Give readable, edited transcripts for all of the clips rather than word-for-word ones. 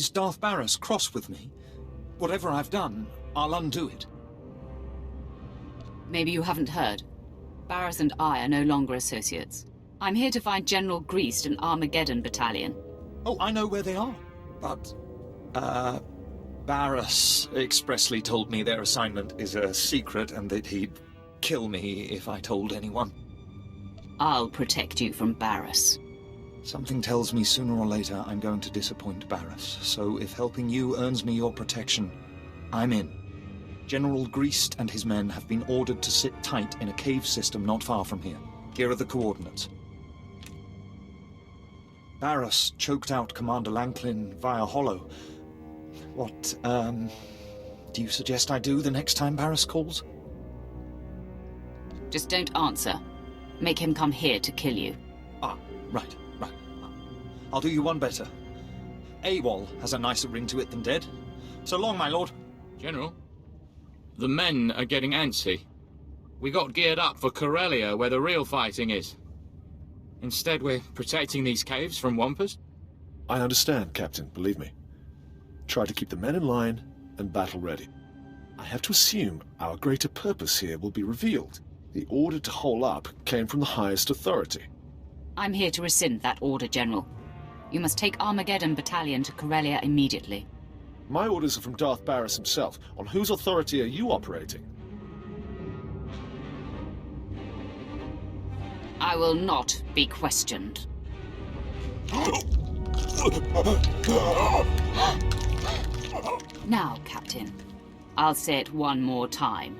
Is Darth Barris cross with me? Whatever I've done, I'll undo it. Maybe you haven't heard. Barris and I are no longer associates. I'm here to find General Greased and Armageddon Battalion. Oh, I know where they are. But, Barris expressly told me their assignment is a secret and that he'd kill me if I told anyone. I'll protect you from Barris. Something tells me sooner or later I'm going to disappoint Barris, so if helping you earns me your protection, I'm in. General Greased and his men have been ordered to sit tight in a cave system not far from here. Here are the coordinates. Barris choked out Commander Lanklin via hollow. What, do you suggest I do the next time Barris calls? Just don't answer. Make him come here to kill you. Ah, right. I'll do you one better. AWOL has a nicer ring to it than dead. So long, my lord. General, the men are getting antsy. We got geared up for Corellia, where the real fighting is. Instead, we're protecting these caves from Wampus. I understand, Captain, believe me. Try to keep the men in line and battle ready. I have to assume our greater purpose here will be revealed. The order to hole up came from the highest authority. I'm here to rescind that order, General. You must take Armageddon Battalion to Corellia immediately. My orders are from Darth Barris himself. On whose authority are you operating? I will not be questioned. Now, Captain, I'll say it one more time.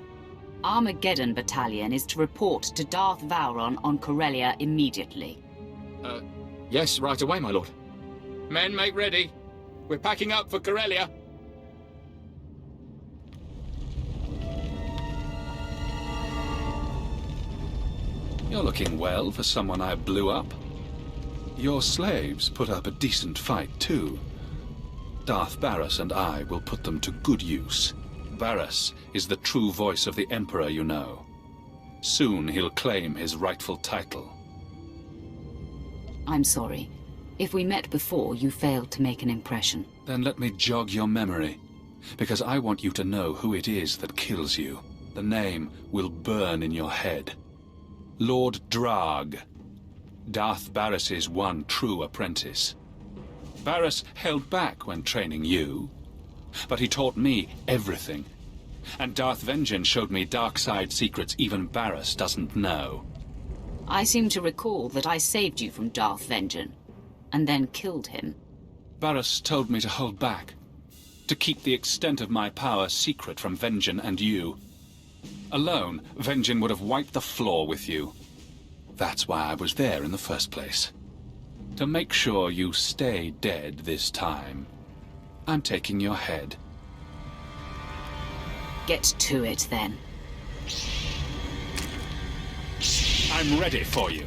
Armageddon Battalion is to report to Darth Vowron on Corellia immediately. Yes, right away, my lord. Men, make ready. We're packing up for Corellia. You're looking well for someone I blew up. Your slaves put up a decent fight, too. Darth Barris and I will put them to good use. Barris is the true voice of the Emperor, you know. Soon he'll claim his rightful title. I'm sorry. If we met before, you failed to make an impression. Then let me jog your memory, because I want you to know who it is that kills you. The name will burn in your head. Lord Drag, Darth Barris's one true apprentice. Barris held back when training you, but he taught me everything. And Darth Vengeance showed me dark side secrets even Barris doesn't know. I seem to recall that I saved you from Darth Vengeance, and then killed him. Barris told me to hold back, to keep the extent of my power secret from Vengeance and you. Alone, Vengeance would have wiped the floor with you. That's why I was there in the first place. To make sure you stay dead this time, I'm taking your head. Get to it, then. I'm ready for you.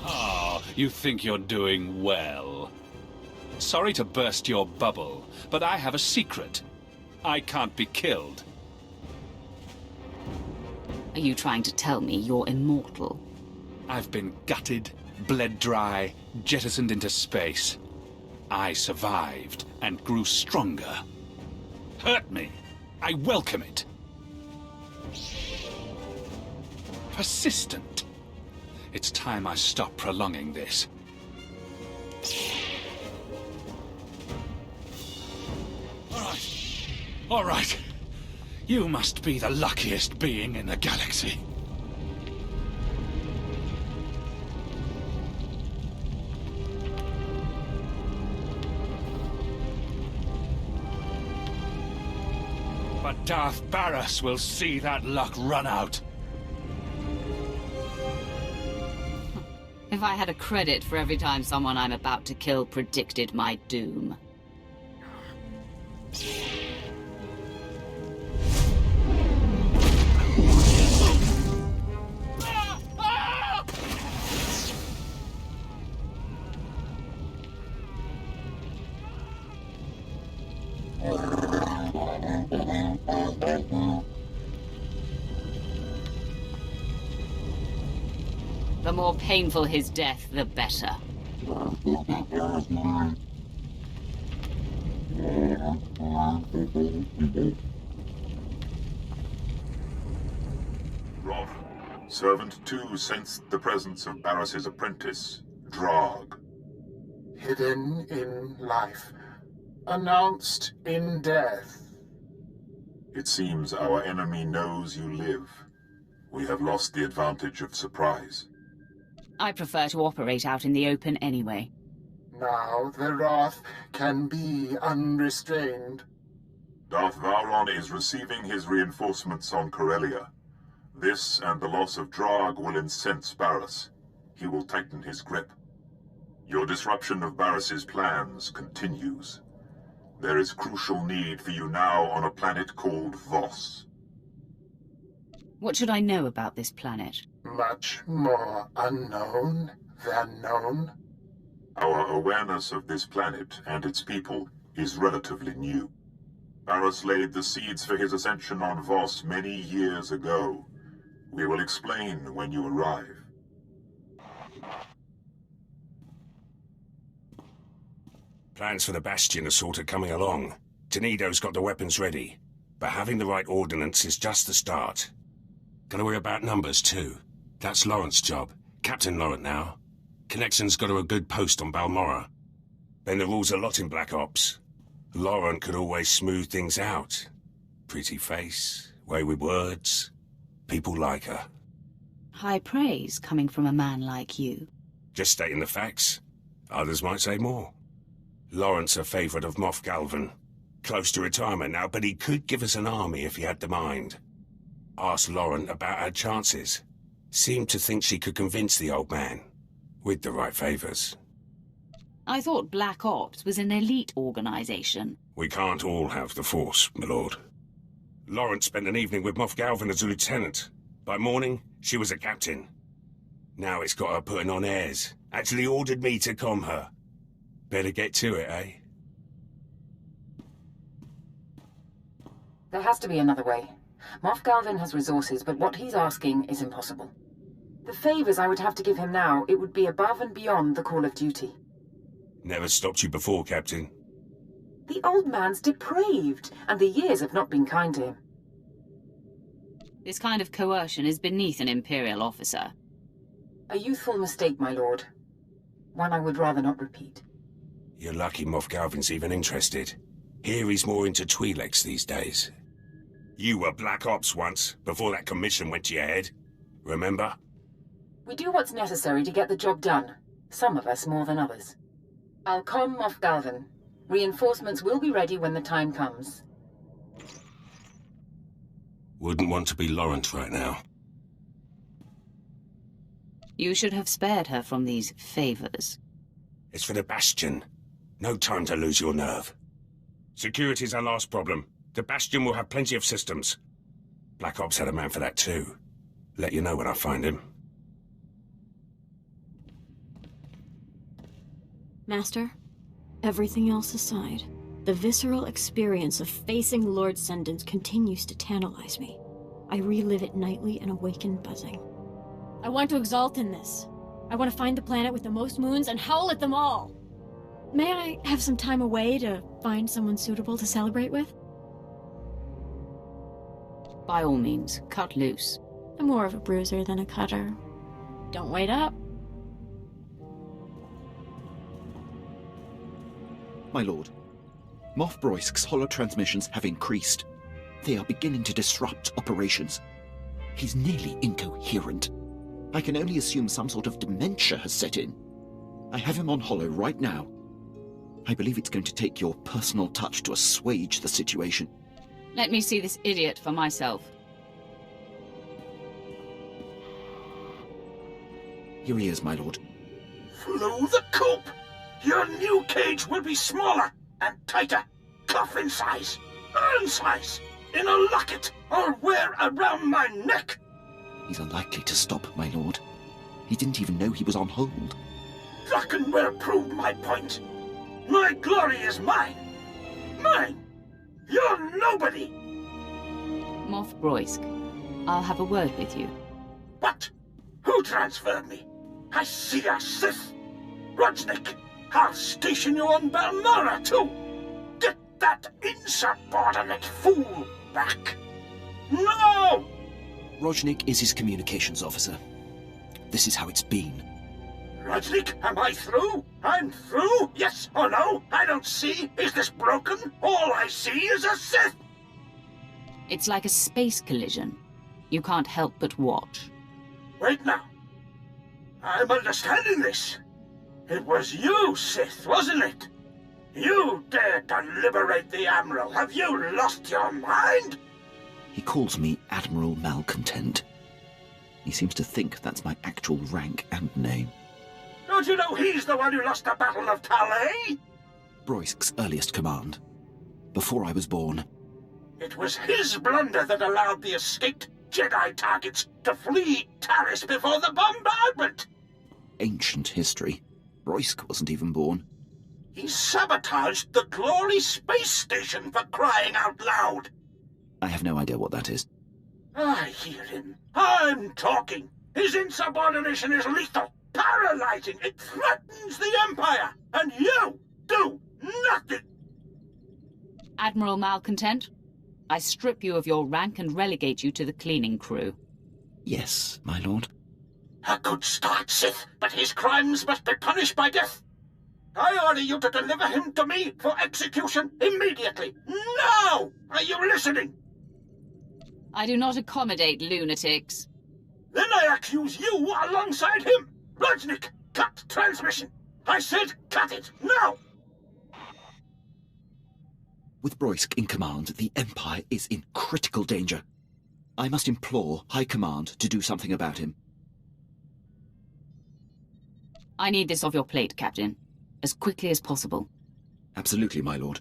Oh, you think you're doing well. Sorry to burst your bubble, but I have a secret. I can't be killed. Are you trying to tell me you're immortal? I've been gutted, bled dry, jettisoned into space. I survived and grew stronger. Hurt me. I welcome it. Persistent. It's time I stop prolonging this. All right. You must be the luckiest being in the galaxy. But Darth Barris will see that luck run out. If I had a credit for every time someone I'm about to kill predicted my doom. The more painful his death, the better. Roth, Servant 2 sensed the presence of Barris's apprentice, Drog. Hidden in life, announced in death. It seems our enemy knows you live. We have lost the advantage of surprise. I prefer to operate out in the open anyway. Now the wrath can be unrestrained. Darth Vowron is receiving his reinforcements on Corellia. This and the loss of Drog will incense Barris. He will tighten his grip. Your disruption of Barris's plans continues. There is crucial need for you now on a planet called Voss. What should I know about this planet? Much more unknown than known. Our awareness of this planet and its people is relatively new. Barris laid the seeds for his ascension on Voss many years ago. We will explain when you arrive. Plans for the Bastion are sort of coming along. Tenido's got the weapons ready, but having the right ordnance is just the start. Gotta worry about numbers, too. That's Laurent's job. Captain Laurent now. Connection's got her a good post on Balmorra. Then the rules a lot in Black Ops. Laurent could always smooth things out. Pretty face, way with words. People like her. High praise coming from a man like you. Just stating the facts. Others might say more. Laurent's a favourite of Moff Galvan. Close to retirement now, but he could give us an army if he had the mind. Asked Laurent about her chances. Seemed to think she could convince the old man. With the right favours. I thought Black Ops was an elite organisation. We can't all have the Force, my lord. Laurent spent an evening with Moff Galvan as a lieutenant. By morning, she was a captain. Now it's got her putting on airs. Actually ordered me to calm her. Better get to it, eh? There has to be another way. Moff Galvan has resources, but what he's asking is impossible. The favours I would have to give him now, it would be above and beyond the call of duty. Never stopped you before, Captain. The old man's depraved, and the years have not been kind to him. This kind of coercion is beneath an Imperial officer. A youthful mistake, my lord. One I would rather not repeat. You're lucky Moff Galvan's even interested. Here he's more into Twi'leks these days. You were Black Ops once, before that commission went to your head. Remember? We do what's necessary to get the job done. Some of us more than others. I'll calm Moff Galvan. Reinforcements will be ready when the time comes. Wouldn't want to be Laurent right now. You should have spared her from these favours. It's for the Bastion. No time to lose your nerve. Security's our last problem. The Bastion will have plenty of systems. Black Ops had a man for that too. Let you know when I find him. Master, everything else aside, the visceral experience of facing Lord Sendens continues to tantalize me. I relive it nightly and awaken buzzing. I want to exalt in this. I want to find the planet with the most moons and howl at them all. May I have some time away to find someone suitable to celebrate with? By all means, cut loose. I'm more of a bruiser than a cutter. Don't wait up. My lord, Moff Broisk's holo-transmissions have increased. They are beginning to disrupt operations. He's nearly incoherent. I can only assume some sort of dementia has set in. I have him on holo right now. I believe it's going to take your personal touch to assuage the situation. Let me see this idiot for myself. Here he is, my lord. Through the coop! Your new cage will be smaller and tighter. Coffin size, urn size, in a locket, or wear around my neck. He's unlikely to stop, my lord. He didn't even know he was on hold. Drakenware proved my point. My glory is mine. Mine. You're nobody. Moff Broisk, I'll have a word with you. What? Who transferred me? I see a Sith. Rudnick, I'll station you on Balmora, too! Get that insubordinate fool back! No! Rojnik is his communications officer. This is how it's been. Rudnick, am I through? I'm through? Yes or no? I don't see. Is this broken? All I see is a Sith! It's like a space collision. You can't help but watch. Wait now. I'm understanding this. It was you, Sith, wasn't it? You dared to liberate the Admiral. Have you lost your mind? He calls me Admiral Malcontent. He seems to think that's my actual rank and name. Don't you know he's the one who lost the Battle of Talay? Broisk's earliest command. Before I was born. It was his blunder that allowed the escaped Jedi targets to flee Taris before the bombardment. Ancient history. Broisk wasn't even born. He sabotaged the Glory Space Station, for crying out loud. I have no idea what that is. I hear him. I'm talking. His insubordination is lethal, paralyzing. It threatens the Empire, and you do nothing. Admiral Malcontent, I strip you of your rank and relegate you to the cleaning crew. Yes, my lord. A good start, Sith, but his crimes must be punished by death. I order you to deliver him to me for execution immediately. Now! Are you listening? I do not accommodate lunatics. Then I accuse you alongside him. Rudnick, cut transmission. I said cut it, now! With Broisk in command, the Empire is in critical danger. I must implore High Command to do something about him. I need this off your plate, Captain. As quickly as possible. Absolutely, my lord.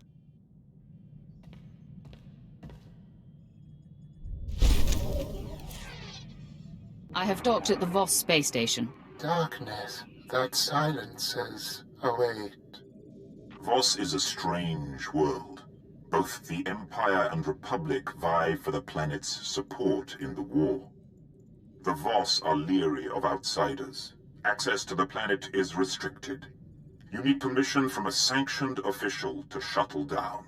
I have docked at the Voss space station. Darkness that silences await. Voss is a strange world. Both the Empire and Republic vie for the planet's support in the war. The Voss are leery of outsiders. Access to the planet is restricted. You need permission from a sanctioned official to shuttle down.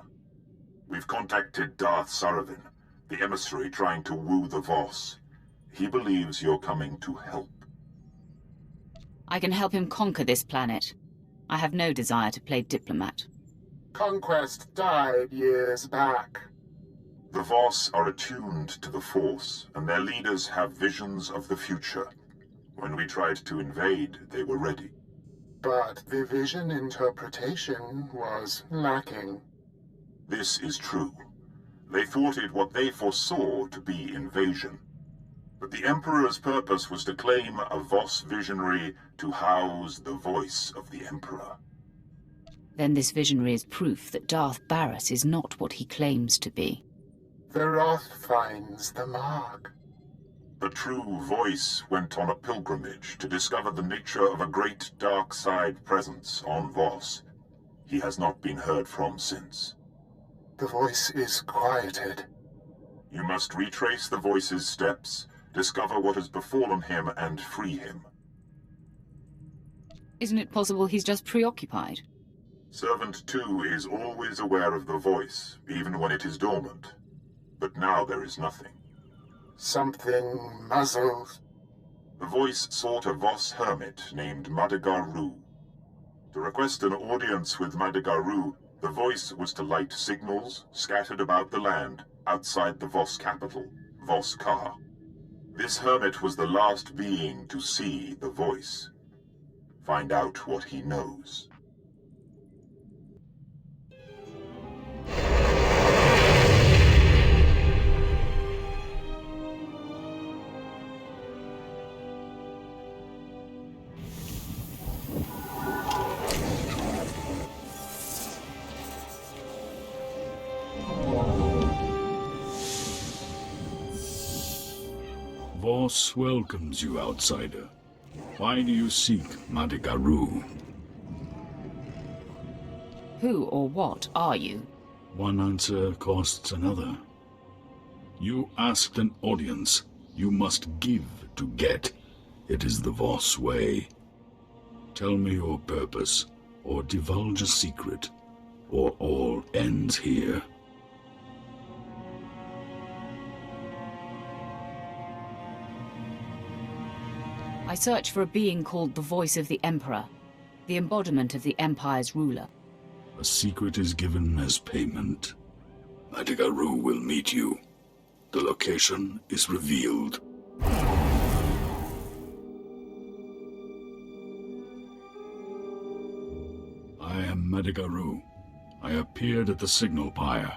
We've contacted Darth Saravin, the emissary trying to woo the Voss. He believes you're coming to help. I can help him conquer this planet. I have no desire to play diplomat. Conquest died years back. The Voss are attuned to the Force, and their leaders have visions of the future. When we tried to invade, they were ready. But the vision interpretation was lacking. This is true. They thwarted what they foresaw to be invasion. But the Emperor's purpose was to claim a Voss visionary to house the voice of the Emperor. Then this visionary is proof that Darth Barris is not what he claims to be. The Wrath finds the mark. The true voice went on a pilgrimage to discover the nature of a great dark side presence on Voss. He has not been heard from since. The voice is quieted. You must retrace the voice's steps, discover what has befallen him, and free him. Isn't it possible he's just preoccupied? Servant 2 is always aware of the voice, even when it is dormant. But now there is nothing. Something muzzles. The voice sought a Voss hermit named Madigar-Ru. To request an audience with Madigar-Ru, the voice was to light signals scattered about the land outside the Voss capital, Voss-Ka. This hermit was the last being to see the voice. Find out what he knows. Voss welcomes you, outsider. Why do you seek Madigar-Ru? Who or what are you? One answer costs another. You asked an audience. You must give to get. It is the Voss way. Tell me your purpose, or divulge a secret, or all ends here. I search for a being called the Voice of the Emperor, the embodiment of the Empire's ruler. A secret is given as payment. Madigaru will meet you. The location is revealed. I am Madigaru. I appeared at the signal pyre.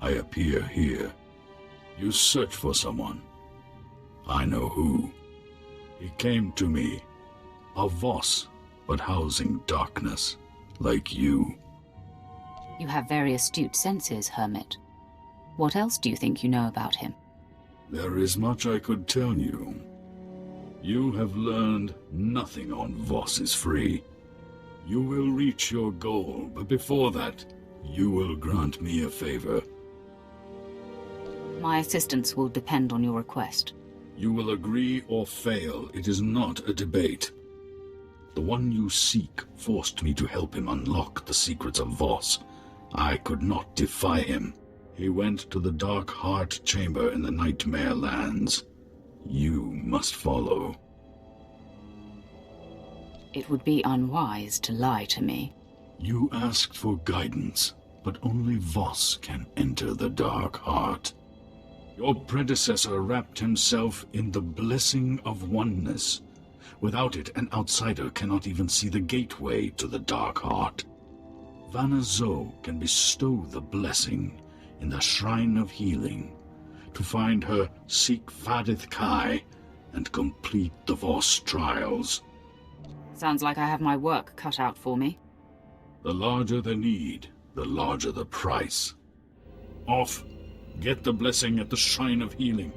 I appear here. You search for someone. I know who. He came to me, a Voss, but housing darkness, like you. You have very astute senses, Hermit. What else do you think you know about him? There is much I could tell you. You have learned nothing on Voss is free. You will reach your goal, but before that, you will grant me a favor. My assistance will depend on your request. You will agree or fail. It is not a debate. The one you seek forced me to help him unlock the secrets of Voss. I could not defy him. He went to the Dark Heart Chamber in the Nightmare Lands. You must follow. It would be unwise to lie to me. You asked for guidance, but only Voss can enter the Dark Heart. Your predecessor wrapped himself in the blessing of oneness. Without it, an outsider cannot even see the gateway to the Dark Heart. Vanna Zo can bestow the blessing in the Shrine of Healing to find her Seek Vadith Kai and complete the Voss trials. Sounds like I have my work cut out for me. The larger the need, the larger the price. Off! Get the blessing at the Shrine of Healing.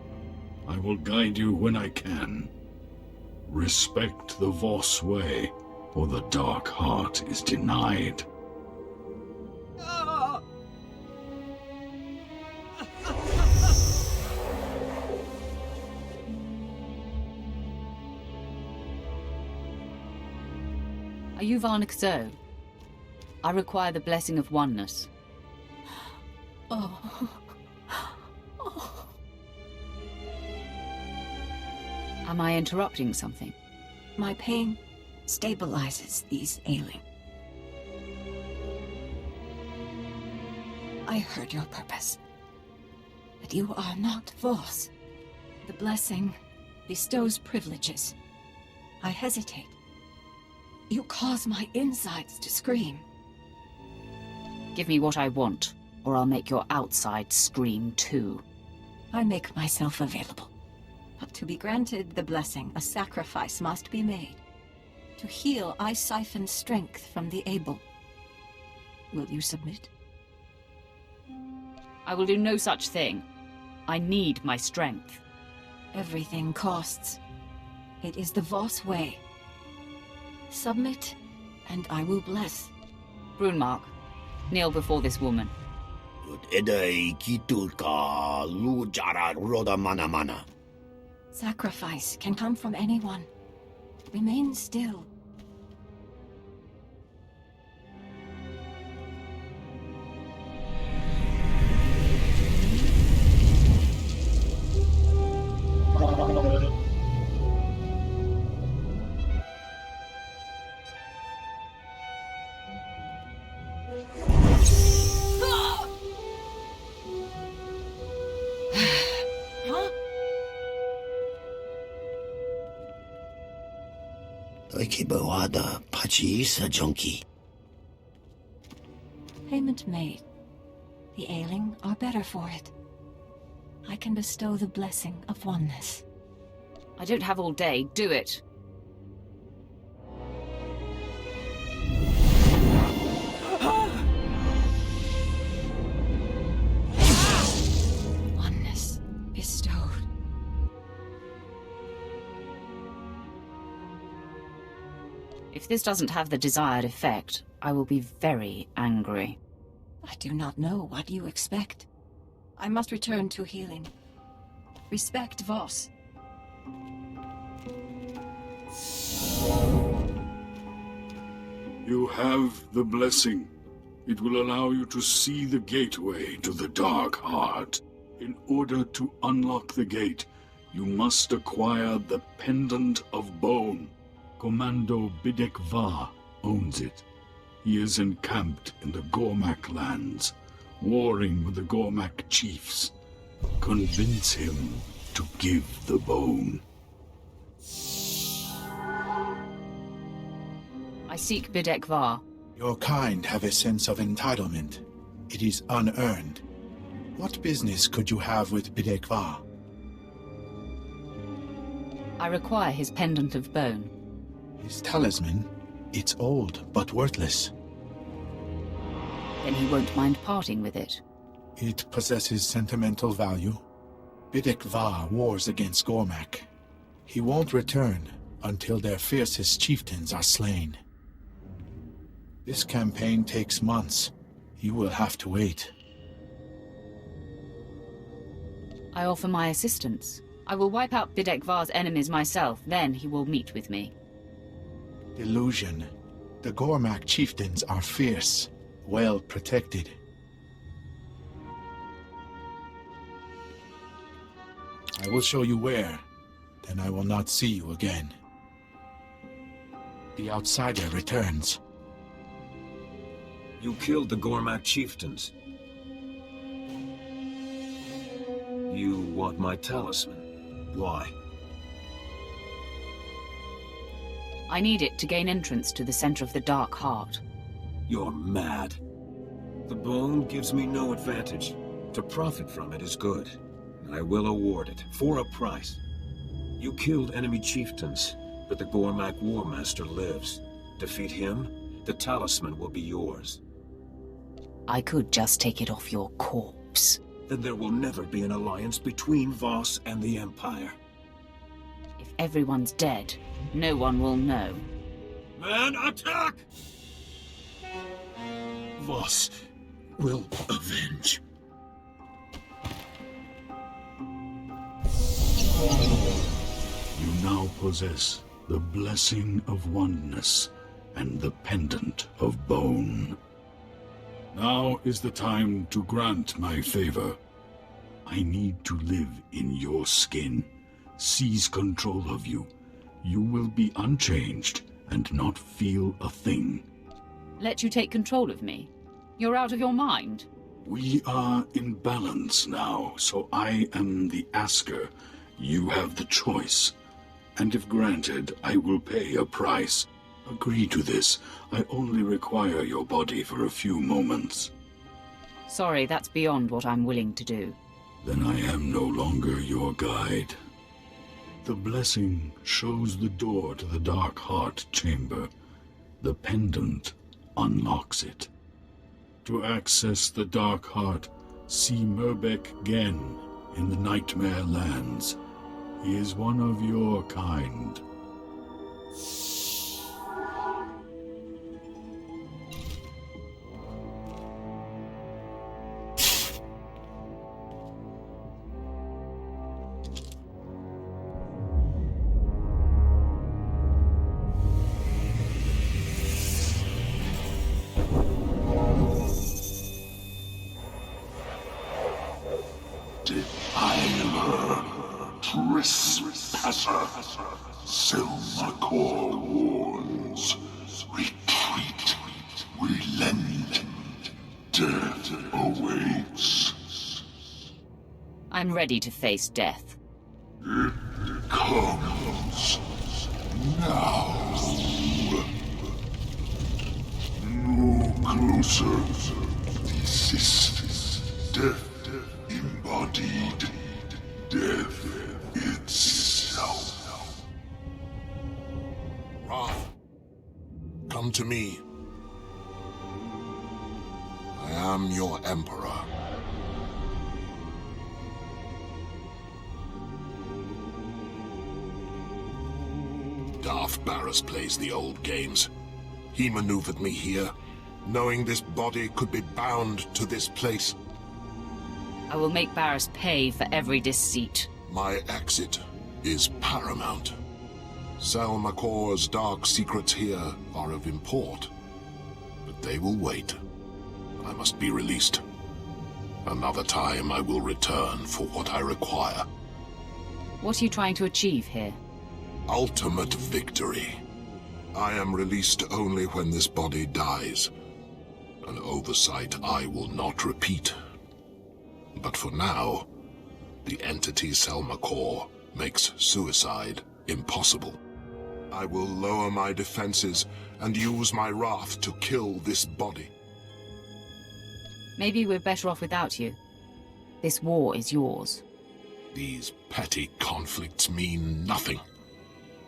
I will guide you when I can. Respect the Voss way, or the Dark Heart is denied. Are you Varnik Zo? I require the blessing of oneness. Oh. Am I interrupting something? My pain stabilizes these ailing. I heard your purpose. But you are not Voss. The blessing bestows privileges. I hesitate. You cause my insides to scream. Give me what I want, or I'll make your outside scream too. I make myself available. But to be granted the blessing, a sacrifice must be made. To heal, I siphon strength from the able. Will you submit? I will do no such thing. I need my strength. Everything costs. It is the Voss way. Submit, and I will bless. Brunmark, kneel before this woman. Sacrifice can come from anyone. Remain still. Payment made. The ailing are better for it. I can bestow the blessing of oneness. I don't have all day. Do it. Oneness bestowed. If this doesn't have the desired effect, I will be very angry. I do not know what you expect. I must return to healing. Respect Voss. You have the blessing. It will allow you to see the gateway to the Dark Heart. In order to unlock the gate, you must acquire the Pendant of Bone. Commando Bidek Va owns it. He is encamped in the Gormak lands, warring with the Gormak chiefs. Convince him to give the bone. I seek Bidek Va. Your kind have a sense of entitlement. It is unearned. What business could you have with Bidek Va? I require his Pendant of Bone. His talisman? It's old, but worthless. Then he won't mind parting with it. It possesses sentimental value. Bidek Va wars against Gormak. He won't return until their fiercest chieftains are slain. This campaign takes months. You will have to wait. I offer my assistance. I will wipe out Bidek Va's enemies myself, then he will meet with me. Delusion. The Gormak chieftains are fierce, well protected. I will show you where, then I will not see you again. The outsider returns. You killed the Gormak chieftains. You want my talisman. Why? I need it to gain entrance to the center of the Dark Heart. You're mad. The bone gives me no advantage. To profit from it is good. I will award it, for a price. You killed enemy chieftains, but the Gormak War Master lives. Defeat him, the talisman will be yours. I could just take it off your corpse. Then there will never be an alliance between Voss and the Empire. If everyone's dead, no one will know. Man, attack! Voss will avenge. You now possess the Blessing of Oneness and the Pendant of Bone. Now is the time to grant my favor. I need to live in your skin, seize control of you. You will be unchanged and not feel a thing. Let you take control of me? You're out of your mind? We are in balance now, so I am the asker. You have the choice. And if granted, I will pay a price. Agree to this. I only require your body for a few moments. Sorry, that's beyond what I'm willing to do. Then I am no longer your guide. The blessing shows the door to the Dark Heart chamber. The pendant unlocks it. To access the Dark Heart, see Merbek Gen in the Nightmare Lands. He is one of your kind. Trespasser, Selmakor warns. Retreat, relent, death awaits. I'm ready to face death. It comes now. No closer. This is death embodied. Death itself. Wrath, come to me. I am your emperor. Darth Barras plays the old games. He maneuvered me here, knowing this body could be bound to this place. I will make Barras pay for every deceit. My exit is paramount. Selmakor's dark secrets here are of import. They will wait. I must be released. Another time I will return for what I require. What are you trying to achieve here? Ultimate victory. I am released only when this body dies. An oversight I will not repeat. But for now, the entity Selma Core makes suicide impossible. I will lower my defenses and use my wrath to kill this body. Maybe we're better off without you. This war is yours. These petty conflicts mean nothing.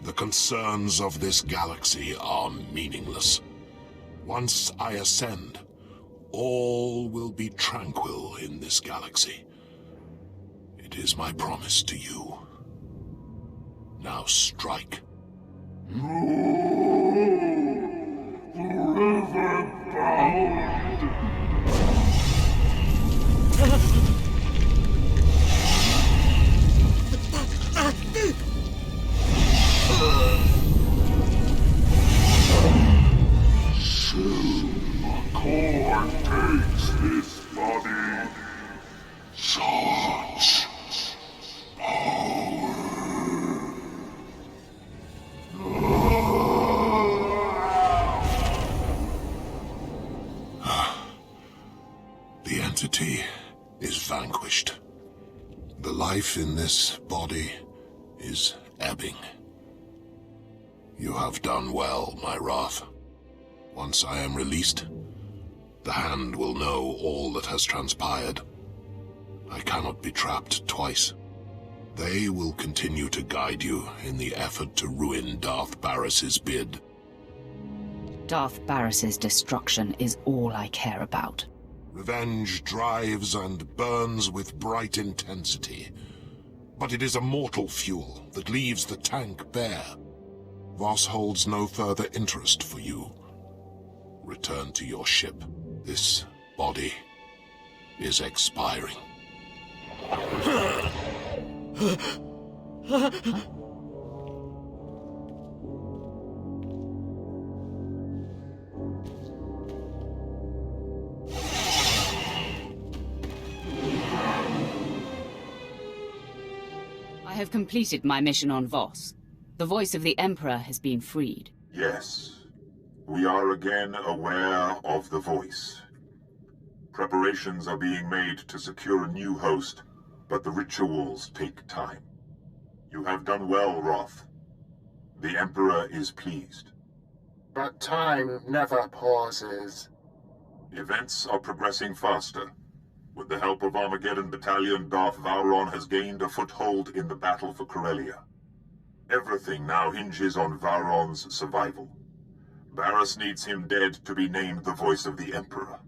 The concerns of this galaxy are meaningless. Once I ascend, all will be tranquil in this galaxy. It is my promise to you. Now strike. Forever bound. Selma Core takes this body. Such power. The entity is vanquished. The life in this body is ebbing. You have done well, my wrath. Once I am released, the Hand will know all that has transpired. I cannot be trapped twice. They will continue to guide you in the effort to ruin Darth Barris's bid. Darth Barris's destruction is all I care about. Revenge drives and burns with bright intensity. But it is a mortal fuel that leaves the tank bare. Voss holds no further interest for you. Return to your ship. This body is expiring. I have completed my mission on Voss. The voice of the Emperor has been freed. Yes. We are again aware of the voice. Preparations are being made to secure a new host, but the rituals take time. You have done well, Roth. The Emperor is pleased. But time never pauses. Events are progressing faster. With the help of Armageddon Battalion, Darth Vowron has gained a foothold in the battle for Corellia. Everything now hinges on Vowron's survival. Barris needs him dead to be named the voice of the Emperor.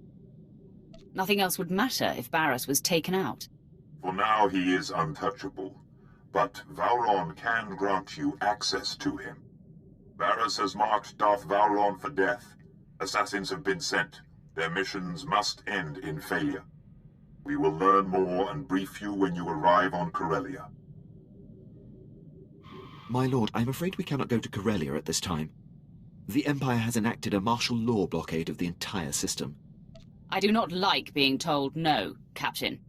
Nothing else would matter if Barris was taken out. For now he is untouchable, but Vowron can grant you access to him. Barris has marked Darth Vowron for death. Assassins have been sent. Their missions must end in failure. We will learn more and brief you when you arrive on Corellia. My lord, I'm afraid we cannot go to Corellia at this time. The Empire has enacted a martial law blockade of the entire system. I do not like being told no, Captain.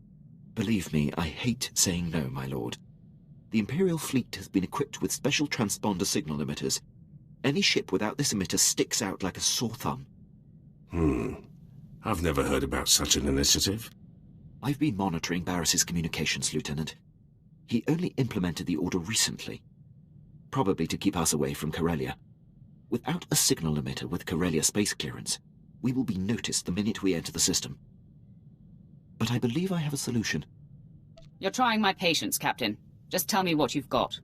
Believe me, I hate saying no, my lord. The Imperial fleet has been equipped with special transponder signal emitters. Any ship without this emitter sticks out like a sore thumb. I've never heard about such an initiative. I've been monitoring Barris's communications, Lieutenant. He only implemented the order recently. Probably to keep us away from Corellia. Without a signal emitter with Corellia space clearance, we will be noticed the minute we enter the system. But I believe I have a solution. You're trying my patience, Captain. Just tell me what you've got.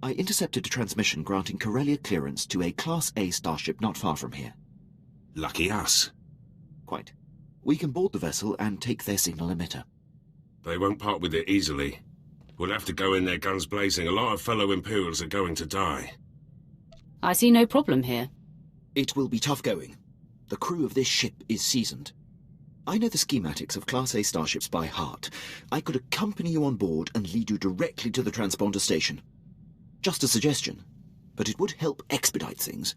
I intercepted a transmission granting Corellia clearance to a Class A starship not far from here. Lucky us. Quite. We can board the vessel and take their signal emitter. They won't part with it easily. We'll have to go in there guns blazing. A lot of fellow Imperials are going to die. I see no problem here. It will be tough going. The crew of this ship is seasoned. I know the schematics of Class A starships by heart. I could accompany you on board and lead you directly to the transponder station. Just a suggestion, but it would help expedite things.